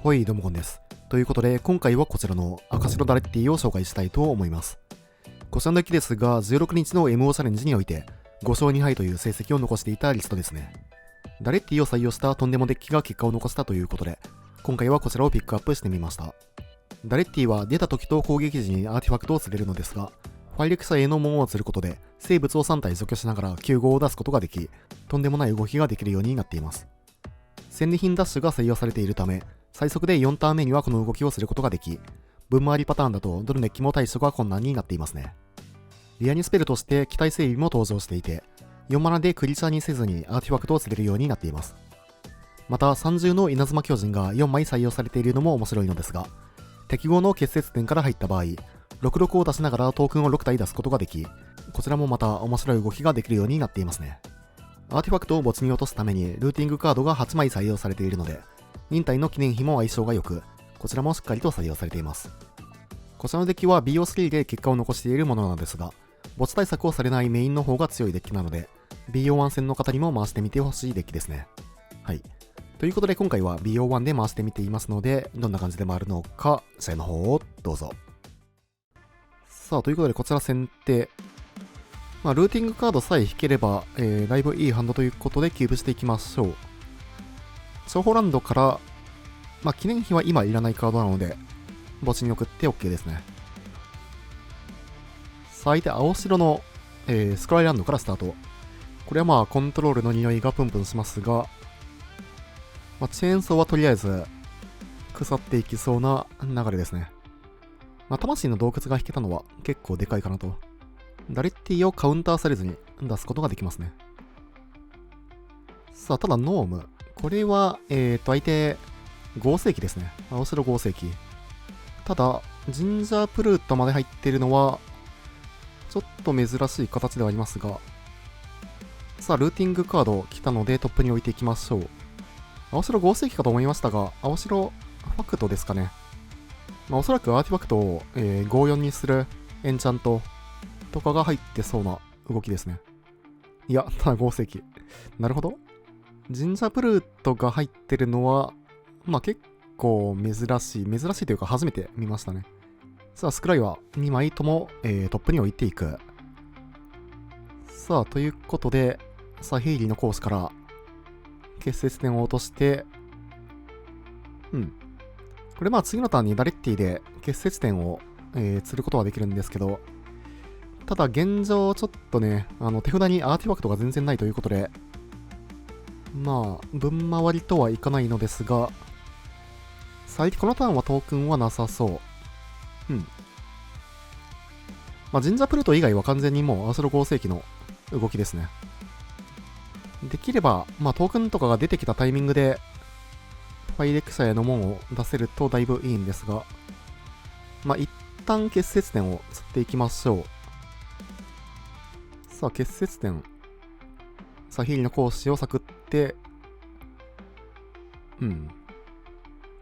ほい、どうもこんです。ということで、今回はこちらの赤白ダレッティを紹介したいと思います。こちらのデッキですが、16日の MO チャレンジにおいて、5勝2敗という成績を残していたリストですね。ダレッティを採用したとんでもデッキが結果を残したということで、今回はこちらをピックアップしてみました。ダレッティは出た時と攻撃時にアーティファクトを釣れるのですが、ファイレクサへの門を釣ることで、生物を3体除去しながら9号を出すことができ、とんでもない動きができるようになっています。戦利品ダッシュが採用されているため、最速で4ターン目にはこの動きをすることができ、分回りパターンだとどのデッキも対処が困難になっていますね。リアにスペルとして機体整備も登場していて、4マナでクリーチャーにせずにアーティファクトを釣れるようになっています。また30の稲妻巨人が4枚採用されているのも面白いのですが、適合の結節点から入った場合、66を出しながらトークンを6体出すことができ、こちらもまた面白い動きができるようになっていますね。アーティファクトを墓地に落とすためにルーティングカードが8枚採用されているので、忍耐の記念碑も相性が良く、こちらもしっかりと採用されています。こちらのデッキは BO3 で結果を残しているものなのですが、墓地対策をされないメインの方が強いデッキなので、BO1 戦の方にも回してみてほしいデッキですね。はい。ということで今回は BO1 で回してみていますので、どんな感じで回るのか、試合の方をどうぞ。さあ、ということでこちら先手。ルーティングカードさえ引ければ、だいぶいいハンドということでキューブしていきましょう。情報ランドから、記念碑は今いらないカードなので、墓地に送って OK ですね。さあ、相手青白の、スクライランドからスタート。これはコントロールの匂いがプンプンしますが、チェーンソーはとりあえず、腐っていきそうな流れですね。魂の洞窟が引けたのは結構でかいかなと。ダレッティをカウンターされずに出すことができますね。さあ、ただノーム。これは、相手、合成機ですね。青白合成機。ただ、ジンジャープルートまで入っているのは、ちょっと珍しい形ではありますが、さあ、ルーティングカード来たのでトップに置いていきましょう。青白合成機かと思いましたが、青白ファクトですかね。おそらくアーティファクトを、5-4にするエンチャントとかが入ってそうな動きですね。いや、ただ合成機。なるほど。ジンジャープルートが入ってるのは、結構珍しいというか初めて見ましたね。さあ、スクライは2枚とも、トップに置いていく。さあ、ということで、さあ、ヘイリーのコースから、結節点を落として、これ次のターンにダレッティで結節点を、釣ることはできるんですけど、ただ現状ちょっとね、手札にアーティファクトが全然ないということで、分回りとはいかないのですが、最近このターンはトークンはなさそう。ジンジャープルート以外は完全にもう青白合成機の動きですね。できれば、トークンとかが出てきたタイミングで、ファイレクサへの門を出せるとだいぶいいんですが、一旦結節点を釣っていきましょう。さあ、結節点。さあ、ヒーリーの講師をサクって、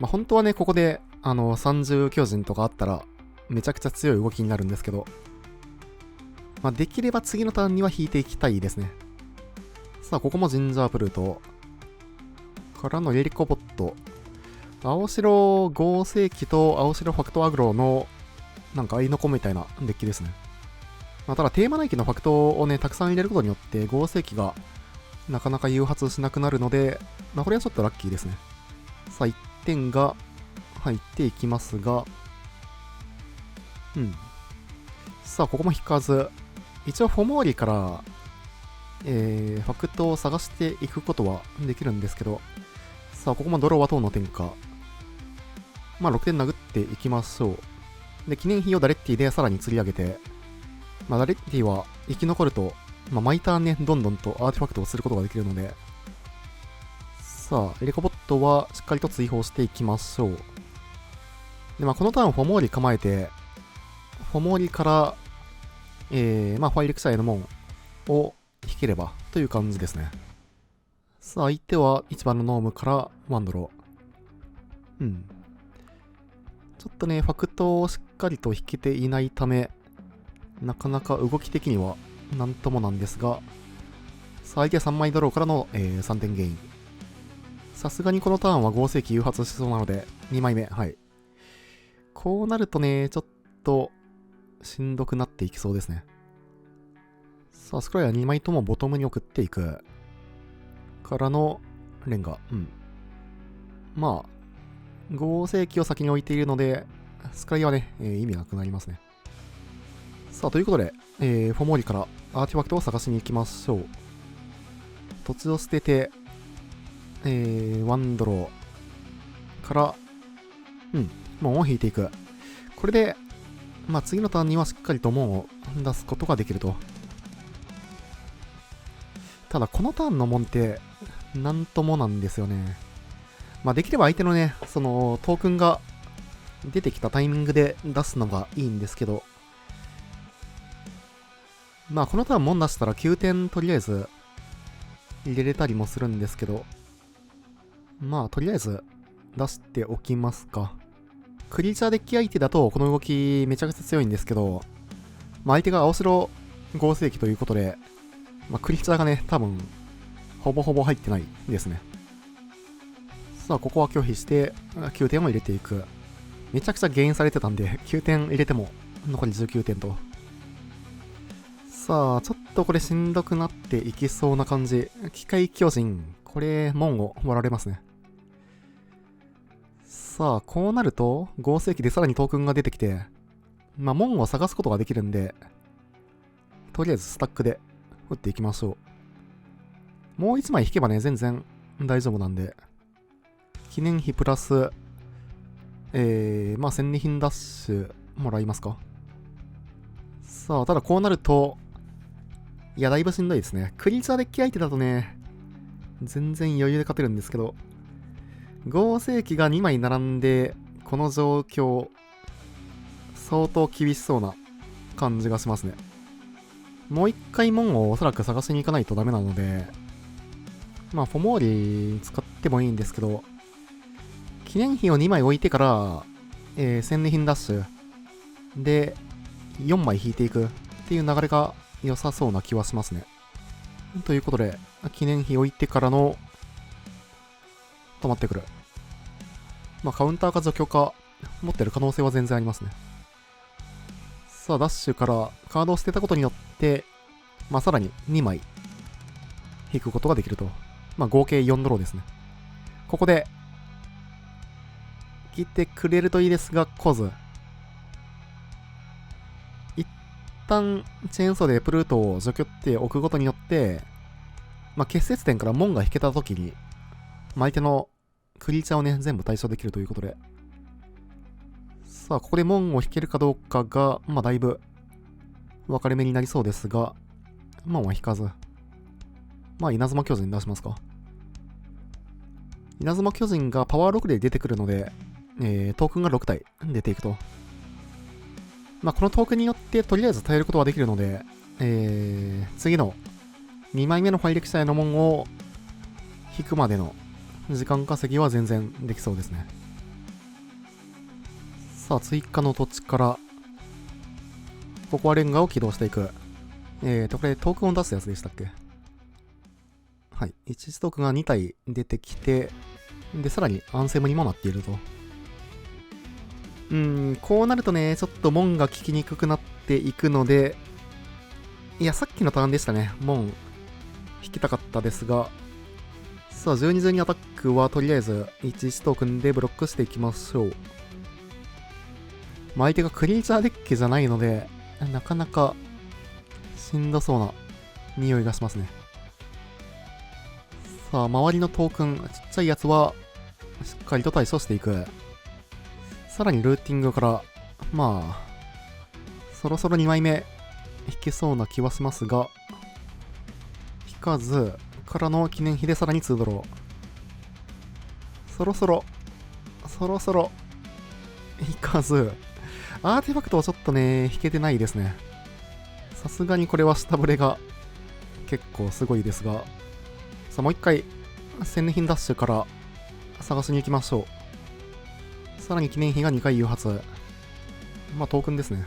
本当はね、ここで、30巨人とかあったら、めちゃくちゃ強い動きになるんですけど、できれば次のターンには引いていきたいですね。さあ、ここもジンジャープルート。からのエリコボット。青白合成機と青白ファクトアグロの、合いの子みたいなデッキですね。ただテーマ内機のファクトをね、たくさん入れることによって合成機がなかなか誘発しなくなるので、これはちょっとラッキーですね。さあ、1点が入っていきますが、さあ、ここも引かず、一応フォモーリから、ファクトを探していくことはできるんですけど、さあ、ここもドローは等の点火。6点殴っていきましょう。で、記念碑をダレッティでさらに釣り上げて、ダレッティは生き残ると、毎ターンね、どんどんとアーティファクトをすることができるので、さあ、エリコボットはしっかりと追放していきましょう。で、このターンフォモーリ構えて、フォモーリから、ファイレクサへの門を引ければという感じですね。さあ、相手は1番のノームからワンドロー。ちょっとね、ファクトをしっかりと引けていないため、なかなか動き的にはなんともなんですが、さあ、相手は3枚ドローからの、3点ゲイン。さすがにこのターンは合成機誘発しそうなので、2枚目。はい。こうなるとね、ちょっと、しんどくなっていきそうですね。さあ、スクライは2枚ともボトムに送っていく。からの、レンガ。うん。まあ、合成機を先に置いているので、スクライはね、意味なくなりますね。さあ、ということで、フォモーリからアーティファクトを探しに行きましょう。土地を捨てて、ワンドローから、門を引いていく。これで、まあ次のターンにはしっかりと門を出すことができると。ただこのターンの門って、なんともなんですよね。まあできれば相手のね、そのトークンが出てきたタイミングで出すのがいいんですけど、まあこのターン門出したら9点とりあえず入れれたりもするんですけど、まあとりあえず出しておきますか。クリーチャーデッキ相手だとこの動きめちゃくちゃ強いんですけど、まあ、相手が青白合成機ということで、まあ、クリーチャーがね、多分ほぼほぼ入ってないですね。さあ、ここは拒否して9点を入れていく。めちゃくちゃ減されてたんで、9点入れても残り19点と。さあ、ちょっとこれしんどくなっていきそうな感じ。機械巨人、これ、門を割られますね。さあ、こうなると、合成機でさらにトークンが出てきて、まあ、門を探すことができるんで、とりあえずスタックで打っていきましょう。もう1枚引けばね、全然大丈夫なんで、記念碑プラス、まあ、戦利品ダッシュもらいますか。さあ、ただこうなると、いや、だいぶしんどいですね。クリーチャーデッキ相手だとね、全然余裕で勝てるんですけど、合成機が2枚並んで、この状況、相当厳しそうな感じがしますね。もう一回門をおそらく探しに行かないとダメなので、まあ、フォモーリ使ってもいいんですけど、記念碑を2枚置いてから、戦利品ダッシュで4枚引いていくっていう流れが良さそうな気はしますね。ということで、記念碑置いてからの止まってくる。まあ、カウンターか除去か持ってる可能性は全然ありますね。さあ、ダッシュからカードを捨てたことによって、まあ、さらに2枚引くことができると。まあ、合計4ドローですね。ここで、来てくれるといいですが、来ず。一旦、チェーンソーでプルートを除去っておくことによって、まあ、結節点から門が引けたときに、まあ、相手のクリーチャーをね、全部対処できるということで。さあ、ここで門を引けるかどうかが、まあ、だいぶ分かれ目になりそうですが、門は引かず。まあ、稲妻巨人出しますか。稲妻巨人がパワー6で出てくるので、トークンが6体出ていくと。まあ、このトークンによってとりあえず耐えることはできるので、次の2枚目のファイレクシャーへの門を引くまでの時間稼ぎは全然できそうですね。さあ、追加の土地から、ここはレンガを起動していく。これトークンを出すやつでしたっけ？はい。1トークンが2体出てきて、で、さらにアンセムにもなっていると。こうなるとね、ちょっと門が効きにくくなっていくので、いや、さっきのターンでしたね。門、引きたかったですが、さあ、12-12アタックはとりあえず1トークンでブロックしていきましょう。まあ、相手がクリーチャーデッキじゃないので、なかなかしんどそうな匂いがしますね。さあ、周りのトークン、ちっちゃいやつはしっかりと対処していく。さらにルーティングから、まあ、そろそろ2枚目引けそうな気はしますが、引かず、からの記念碑でさらに2ドロー。そろそろ、引かず、アーティファクトはちょっとね、引けてないですね。さすがにこれは下振れが結構すごいですが、さあもう一回、戦利品ダッシュから探しに行きましょう。さらに記念碑が2回誘発。まあトークンですね。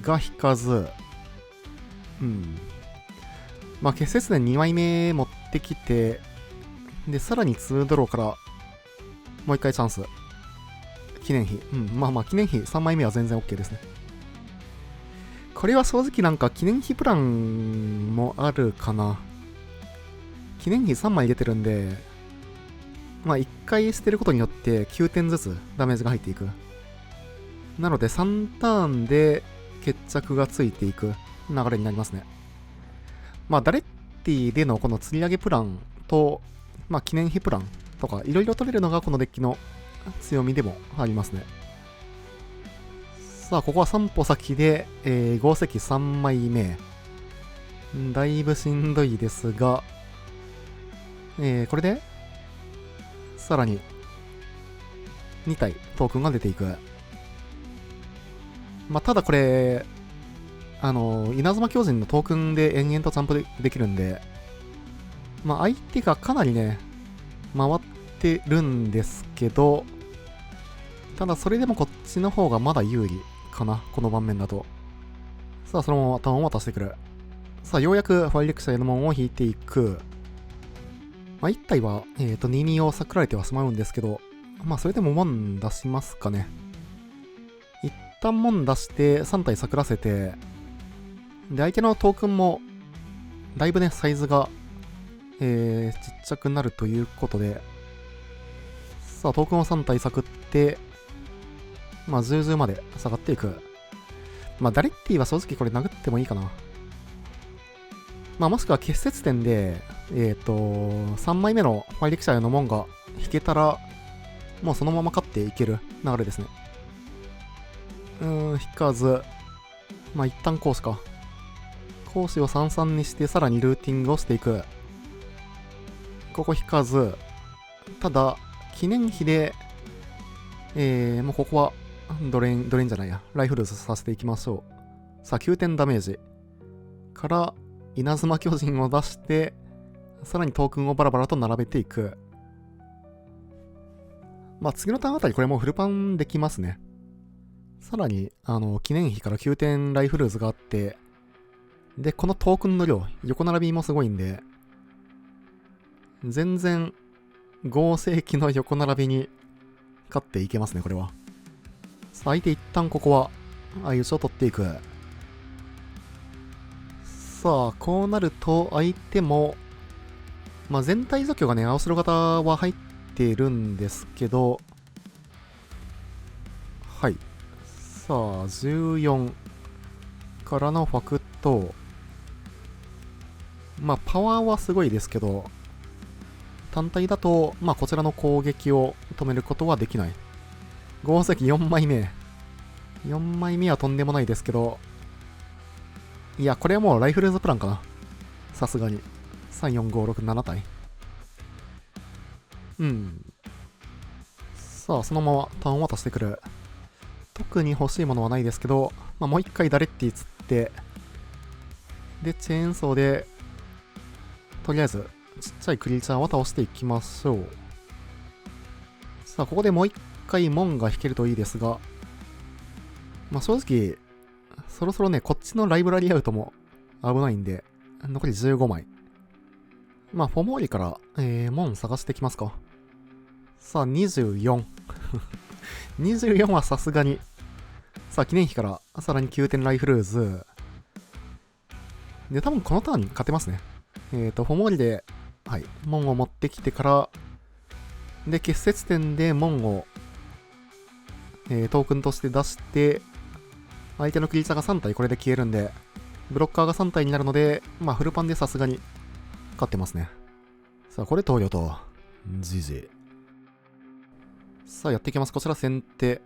が引かず、まあ結節点2枚目持ってきて、で、さらに2ドローから、もう一回チャンス。記念碑。記念碑3枚目は全然 OK ですね。これは正直なんか記念碑プランもあるかな。記念碑3枚出てるんで、1回捨てることによって9点ずつダメージが入っていく。なので3ターンで決着がついていく流れになりますね。ダレッティでのこの釣り上げプランと、記念碑プランとかいろいろ取れるのがこのデッキの強みでもありますね。さあ、ここは3歩先で、合石3枚目。だいぶしんどいですが、これで、さらに、2体トークンが出ていく。ただこれ、稲妻巨人のトークンで延々とジャンプできるんで、相手がかなりね、回ってるんですけど、ただそれでもこっちの方がまだ有利かな、この盤面だと。さあ、そのままターンを渡してくる。さあ、ようやくファイレクシャーの門を引いていく。1体は、2-2を避られてはしまうんですけど、それでも門出しますかね。一旦門出して3体避らせて、で、相手のトークンも、だいぶね、サイズが、ちっちゃくなるということで、さあ、トークンを3体避って、10まで下がっていく。ダレッティは正直これ殴ってもいいかな。もしくは結節点で、3枚目のファイレクシャーの門が引けたら、もうそのまま勝っていける流れですね。引かず、一旦講師か。講師を3-3にして、さらにルーティングをしていく。ここ引かず、ただ、記念碑で、もうここは、ドレインじゃないや、ライフルズさせていきましょう。さあ、9点ダメージ。から、稲妻巨人を出して、さらにトークンをバラバラと並べていく。次のターンあたりこれもうフルパンできますね。さらに、記念碑から9点ライフルズがあって、で、このトークンの量、横並びもすごいんで、全然、合成機の横並びに勝っていけますね、これは。さあ、相手一旦ここは、相打ちを取っていく。さあ、こうなると、相手も、全体除去がね、青白型は入っているんですけど、はい。さあ、14からのファクト。パワーはすごいですけど、単体だと、こちらの攻撃を止めることはできない。合石4枚目。4枚目はとんでもないですけど、いや、これはもうライフルズプランかな。さすがに。3、4、5、6、7体。さあ、そのままターンを渡してくる。特に欲しいものはないですけど、もう一回ダレッティ釣って、で、チェーンソーで、とりあえず、ちっちゃいクリーチャーを倒していきましょう。さあ、ここでもう一回門が引けるといいですが、正直、そろそろね、こっちのライブラリーアウトも危ないんで、残り15枚。フォモーリから、門探してきますか。さあ、24。24はさすがに。さあ、記念碑からさらに9点ライフルーズ。で、多分このターンに勝てますね。フォモーリで、はい、門を持ってきてから、で、結節点で門を、トークンとして出して、相手のクリーチャーが3体これで消えるんで、ブロッカーが3体になるので、フルパンでさすがに勝ってますね。さあ、これ投了と、GG。さあ、やっていきます。こちら先手。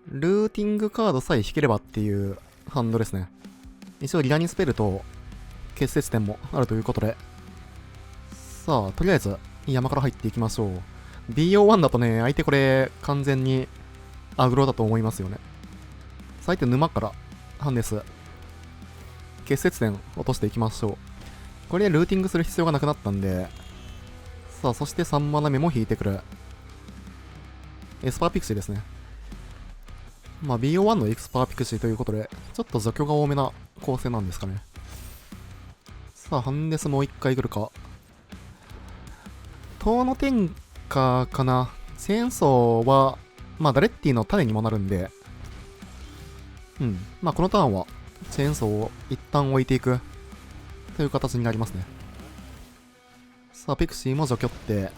ルーティングカードさえ引ければっていうハンドですね。一応リラニスペルと結節点もあるということで。さあ、とりあえず山から入っていきましょう。BO1 だとね、相手これ完全にアグロだと思いますよね。さあ、相手沼からハンネス。結節点落としていきましょう。これでルーティングする必要がなくなったんで。さあ、そして3マナ目も引いてくる。エスパーピクシーですね。BO1 のエクスパーピクシーということで、ちょっと除去が多めな構成なんですかね。さあ、ハンネスもう一回来るか。遠の天下かな。チェーンソーは、まあ、ダレッティの種にもなるんで、まあ、このターンは、チェーンソーを一旦置いていく、という形になりますね。さあ、ピクシーも除去って、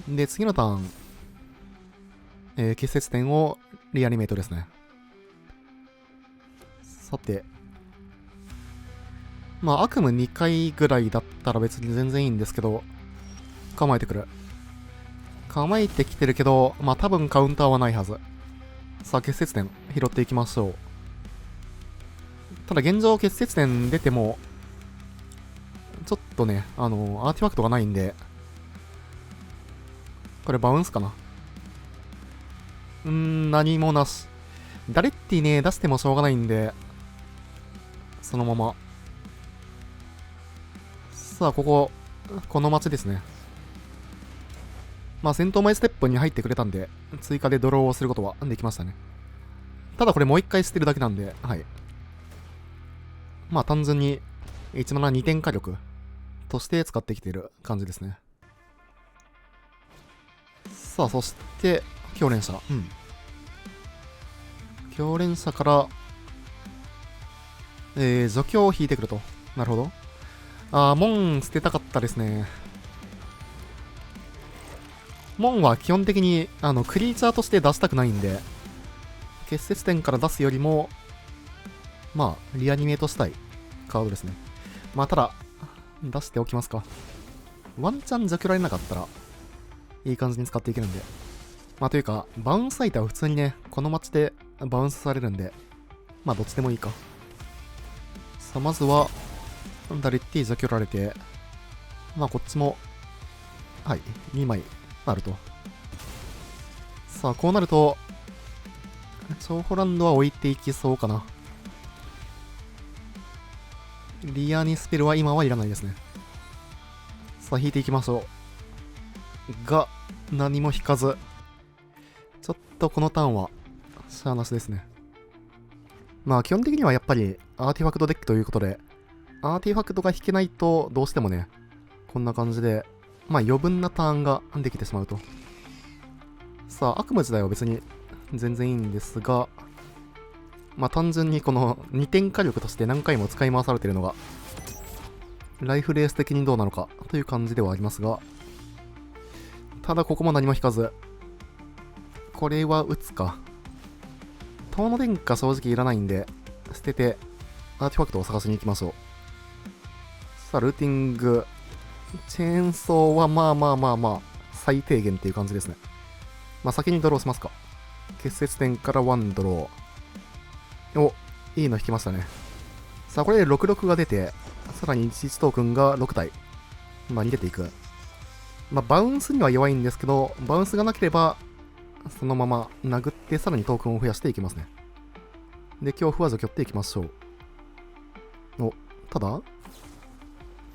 で、次のターン、結節点をリアニメートですね。さて、まあ、悪夢2回ぐらいだったら別に全然いいんですけど、構えてくる。構えてきてるけど、まあ多分カウンターはないはず。さあ、結節点拾っていきましょう。ただ現状結節点出ても、ちょっとね、アーティファクトがないんで、これバウンスかな。何もなし。ダレッティね、出してもしょうがないんで、そのまま。さあ、この街ですね。まあ、戦闘前ステップに入ってくれたんで、追加でドローをすることはできましたね。ただこれもう一回捨てるだけなんで、はい。まあ、単純に、172点火力として使ってきている感じですね。さあ、そして、強連射。強連射から、除去を引いてくると。なるほど。門捨てたかったですね。門は基本的にクリーチャーとして出したくないんで、結節点から出すよりも、まあ、リアニメートしたいカードですね。まあ、ただ、出しておきますか。ワンチャン除去られなかったら、いい感じに使っていけるんで。まあ、というか、バウンスサイターは普通にね、このマッチでバウンスされるんで、まあ、どっちでもいいか。さあ、まずは、ダレッティ除去られて、まあ、こっちも、はい、2枚あると。さあ、こうなると、チョーホランドは置いていきそうかな。リアにスペルは今はいらないですね。さあ、引いていきましょう。が、何も引かず。ちょっとこのターンは、しゃーなしですね。まあ、基本的にはやっぱり、アーティファクトデッキということで、アーティファクトが引けないと、どうしてもね、こんな感じで、まあ余分なターンができてしまうと。さあ、悪夢自体は別に全然いいんですが、まあ単純にこの2点火力として何回も使い回されているのが、ライフレース的にどうなのかという感じではありますが、ただここも何も引かず、これは打つか。遠の殿下正直いらないんで、捨てて、アーティファクトを探しに行きましょう。さあ、ルーティング、チェーンソーはまあ、最低限っていう感じですね。まあ先にドローしますか。結節点から1ドロー。お、いいの引きましたね。さあこれで66が出て、さらに11トークンが6体。まあ逃げていく。まあバウンスには弱いんですけど、バウンスがなければ、そのまま殴ってさらにトークンを増やしていきますね。で、恐怖は除去っていきましょう。お、ただ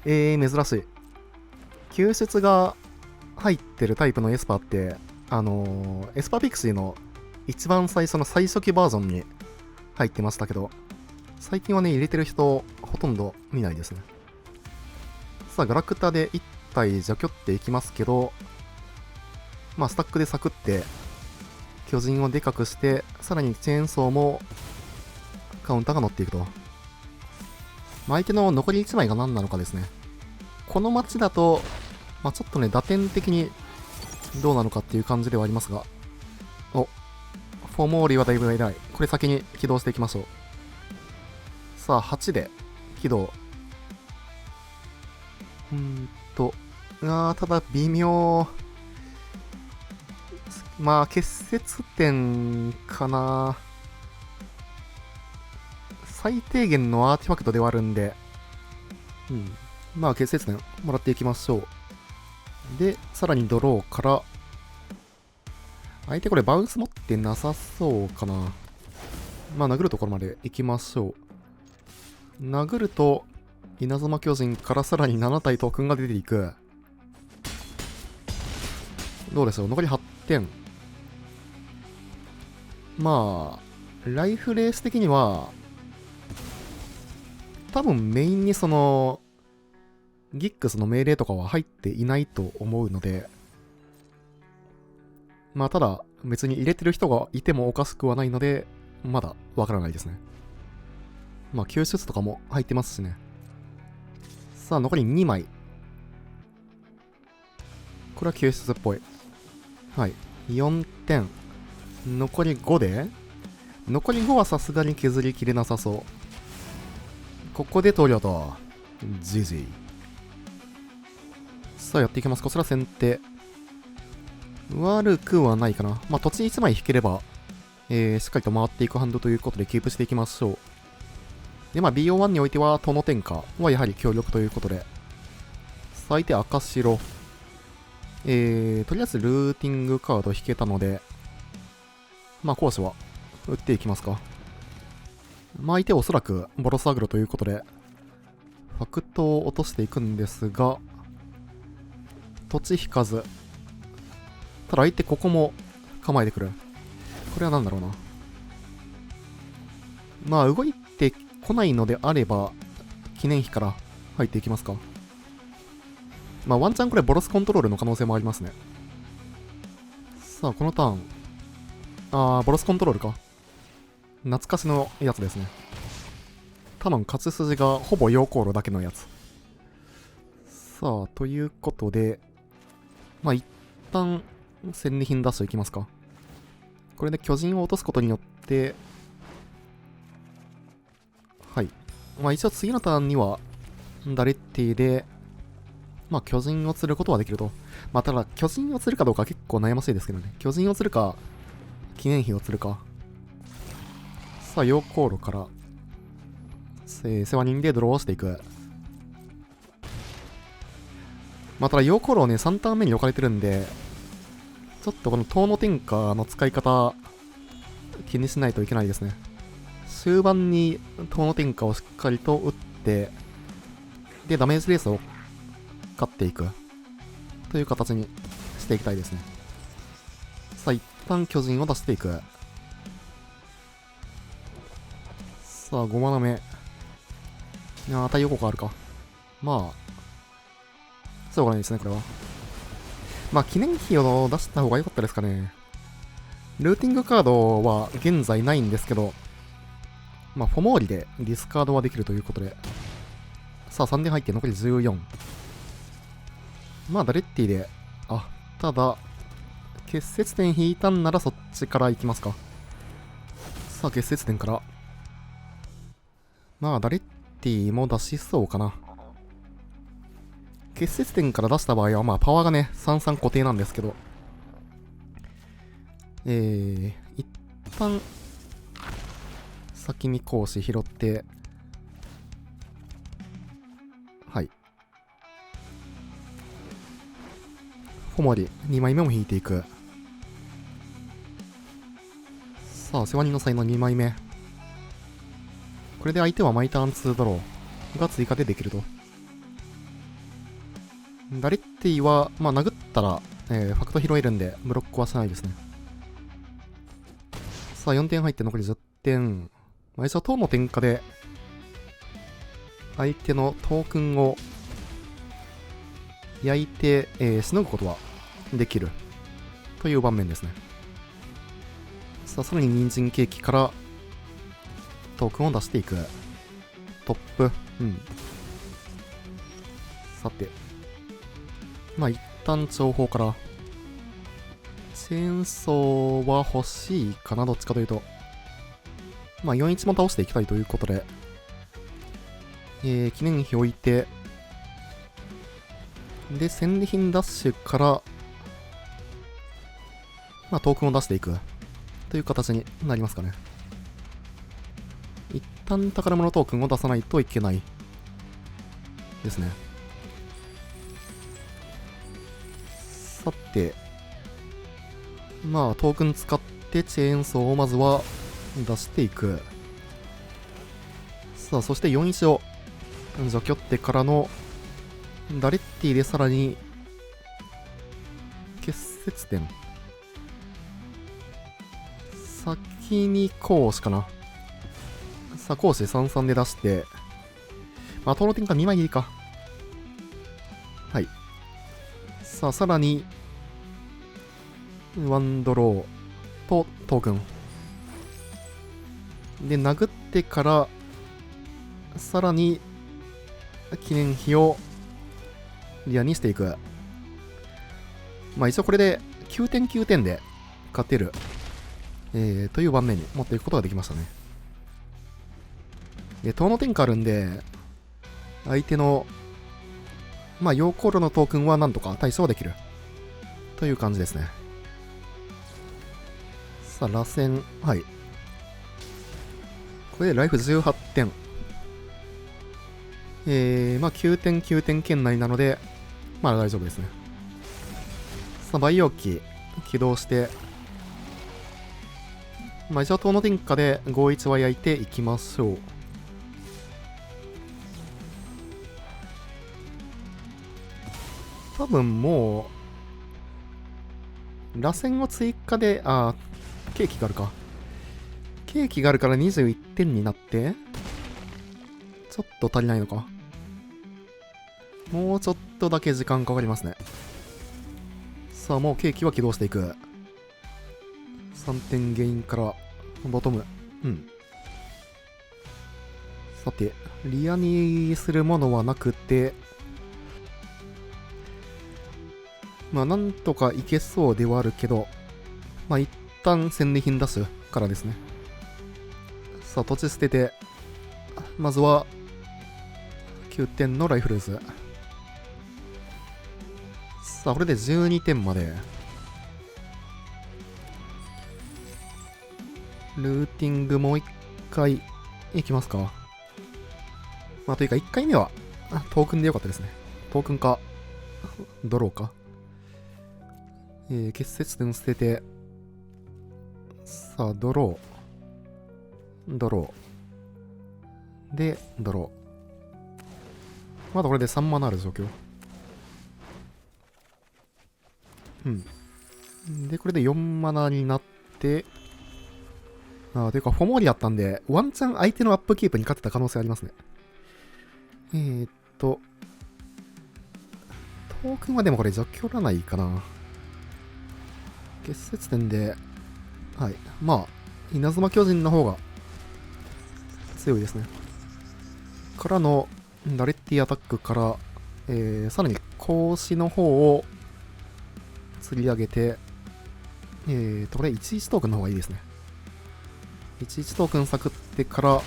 珍しい。救出が入ってるタイプのエスパーって、エスパーピクシーの一番最初の最初期バージョンに入ってましたけど、最近はね、入れてる人ほとんど見ないですね。さあ、ガラクタで1体除去っていきますけど、まあ、スタックでサクって、巨人をでかくして、さらにチェーンソーもカウンターが乗っていくと。まあ、相手の残り1枚が何なのかですね。この街だと、まあ、ちょっとね、打点的にどうなのかっていう感じではありますが。お、フォーモーリーはだいぶ偉い。これ先に起動していきましょう。さあ、8で起動。ただ微妙。まあ、結節点かな。最低限のアーティファクトではあるんで、まあ、結節点もらっていきましょう。で、さらにドローから、相手これバウンス持ってなさそうかな。まあ、殴るところまで行きましょう。殴ると、稲妻巨人からさらに7体トークンが出ていく。どうでしょう、残り8点。まあ、ライフレース的には、多分メインにその、ギックスの命令とかは入っていないと思うので、まあただ別に入れてる人がいてもおかしくはないので、まだわからないですね。まあ救出とかも入ってますしね。さあ残り2枚。これは救出っぽい。はい。4点。残り5で、残り5はさすがに削りきれなさそう。ここで投了と。GG。さあやっていきます。こちら先手。悪くはないかな。まあ土地1枚引ければ、しっかりと回っていくハンドということでキープしていきましょう。で、まあ BO1 においては、殿天下はやはり強力ということで、相手赤白。とりあえずルーティングカード引けたので、まあ講師は打っていきますか。まあ相手はおそらくボロスアグロということで、ファクトを落としていくんですが、土地引かず。ただ相手ここも構えてくる。これは何だろうな。まあ動いてこないのであれば、記念碑から入っていきますか。まあワンチャンこれボロスコントロールの可能性もありますね。さあこのターン。ボロスコントロールか。懐かしのやつですね。多分勝ち筋がほぼ溶鉱炉だけのやつ。さあ、ということで、まあ一旦戦利品出していきますか。これで巨人を落とすことによって、はい。まあ一応次のターンには、ダレッティで、まあ巨人を釣ることはできると。まあただ、巨人を釣るかどうか結構悩ましいですけどね。巨人を釣るか、記念碑を釣るか。さあ、溶鉱炉から、世話人でドローしていく。まあただ、溶鉱炉ね、3ターン目に置かれてるんで、ちょっとこの遠の天下の使い方、気にしないといけないですね。終盤に遠の天下をしっかりと打って、で、ダメージレースを勝っていく。という形にしていきたいですね。さあ、一旦巨人を出していく。さあ、5マナ目。いやー、太陽効果あるか。まあ、そうがないですね、これは。まあ、記念碑を出した方が良かったですかね。ルーティングカードは現在ないんですけど、まあ、フォモーリでディスカードはできるということで。さあ、3点入って残り14。まあ、ダレッティで、ただ、結節点引いたんならそっちから行きますか。さあ、結節点から。まあ、ダレッティも出しそうかな。結節点から出した場合は、まあ、パワーがね、33固定なんですけど、一旦、先に講師拾って、はい。フォモリ、2枚目も引いていく。さあ、世話人の才能2枚目。これで相手は毎ターン2ドローが追加でできると。ダレッティは、まあ、殴ったら、ファクト拾えるんで、ブロックはしないですね。さあ、4点入って残り10点。まあ、一応、塔の点火で、相手のトークンを焼いて、しのぐことはできるという盤面ですね。さあ、さらに人参ケーキからトークンを出していく。トップ。さて。まあ、一旦情報から。チェーンソーは欲しいかな、どっちかというと。まあ、4-1も倒していきたいということで。記念碑置いて。で、戦利品ダッシュから、まあ、トークンを出していく。という形になりますかね。一旦宝物トークンを出さないといけない。ですね。さて。まあ、トークン使ってチェーンソーをまずは出していく。さあ、そして4-1を除去ってからのダレッティでさらに結節点。先に講師かな。さあ、講師33で出して、まあ、トーの点火2枚でいいか。はい。さあ、さらに、ワンドローとトークン。で、殴ってから、さらに、記念碑をリアにしていく。まあ一応これで9点9点で勝てる、という盤面に持っていくことができましたね。で、遠の天下あるんで、相手の、まあ、陽光炉のトークンはなんとか対処はできる。という感じですね。さあ、螺旋。はい。これでライフ18点。まあ、9点9点圏内なので、まあ大丈夫ですね。さあ、培養機起動して、まあ一応遠の天下で51は焼いていきましょう。多分もう、螺旋を追加で、ケーキがあるか。ケーキがあるから21点になって、ちょっと足りないのか。もうちょっとだけ時間かかりますね。さあ、もうケーキは起動していく。3点ゲインからボトム。うん。さて、リアにするものはなくて、まあ、なんとかいけそうではあるけど、まあ、一旦戦利品出すからですね。さあ、土地捨てて、まずは、9点のライフルーズ。さあ、これで12点まで。ルーティングもう一回いきますか。まあ、というか、1回目は、トークンでよかったですね。トークンか、ドローか。結節点捨てて、さあ、ドロー。ドロー。で、ドロー。まだこれで3マナある状況。うん。で、これで4マナになって、ていうか、フォモリあったんで、ワンチャン相手のアップキープに勝てた可能性ありますね。トークンはでもこれ除去らないかな。結節点で、はい。まあ、稲妻巨人の方が強いですね。からの、ダレッティアタックから、さらに格子の方を釣り上げて、これ11トークンの方がいいですね。11トークンサクってから、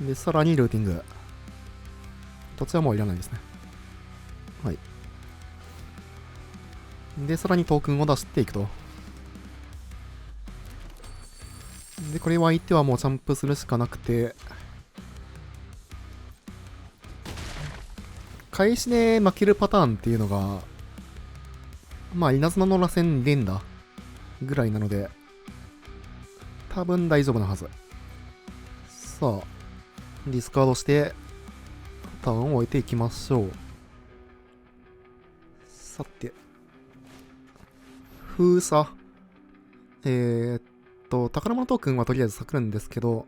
で、さらにルーティング。どちらもいらないですね。はい。で、さらにトークンを出していくと。で、これは相手はもうジャンプするしかなくて、開始で負けるパターンっていうのが、まあ、稲妻の螺旋連打ぐらいなので、多分大丈夫なはず。さあ、ディスカードして、ターンを終えていきましょう。さて、封鎖。宝物トークンはとりあえず咲くんですけど、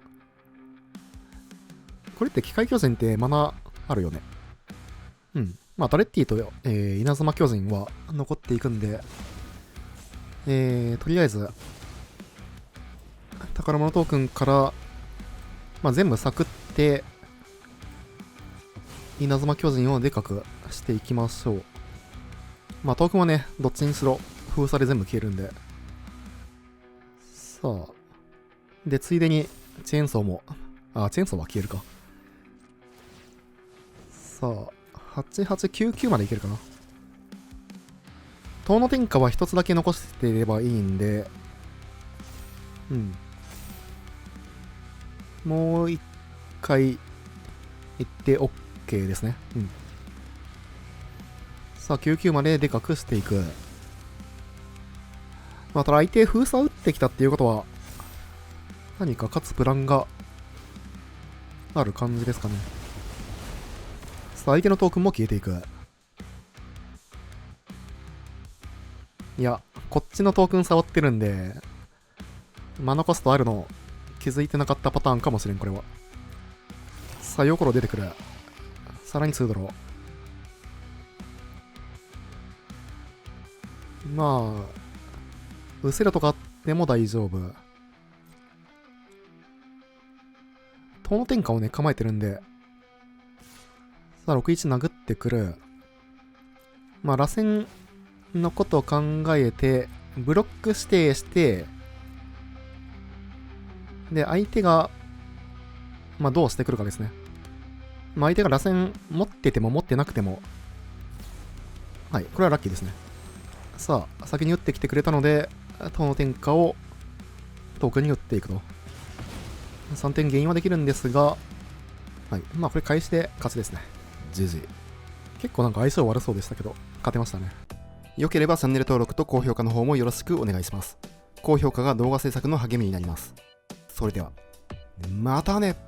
これって機械巨人ってマナあるよね。うん。まあ、ダレッティと、稲妻巨人は残っていくんで、とりあえず、宝物トークンから、まあ、全部サクって、稲妻巨人をでかくしていきましょう。まあ、トークンはね、どっちにしろ封鎖で全部消えるんで。さあ。で、ついでに、チェーンソーも、チェーンソーは消えるか。さあ、8899までいけるかな。遠の天下は一つだけ残していればいいんで、うん。もう一回行って OK ですね。うん。さあ、99まででかくしていく。まあ、ただ相手封鎖打ってきたっていうことは、何か勝つプランがある感じですかね。さあ、相手のトークンも消えていく。いや、こっちのトークン触ってるんで、マナコストあるの気づいてなかったパターンかもしれん、これは。さあ、ヨコロ出てくる。さらに2ドロー。まあ、うせるとかあっても大丈夫。遠の天下をね、構えてるんで、さあ、6-1殴ってくる。まあ、螺旋のことを考えて、ブロック指定して、で、相手が、まあ、どうしてくるかですね。まあ、相手が螺旋持ってても持ってなくても、はい、これはラッキーですね。さあ、先に打ってきてくれたので、遠の天下を遠くに打っていくと。3点ゲインはできるんですが、はい、まあ、これ返して勝ちですね。GG。結構なんか相性悪そうでしたけど、勝てましたね。良ければチャンネル登録と高評価の方もよろしくお願いします。高評価が動画制作の励みになります。それでは、またね。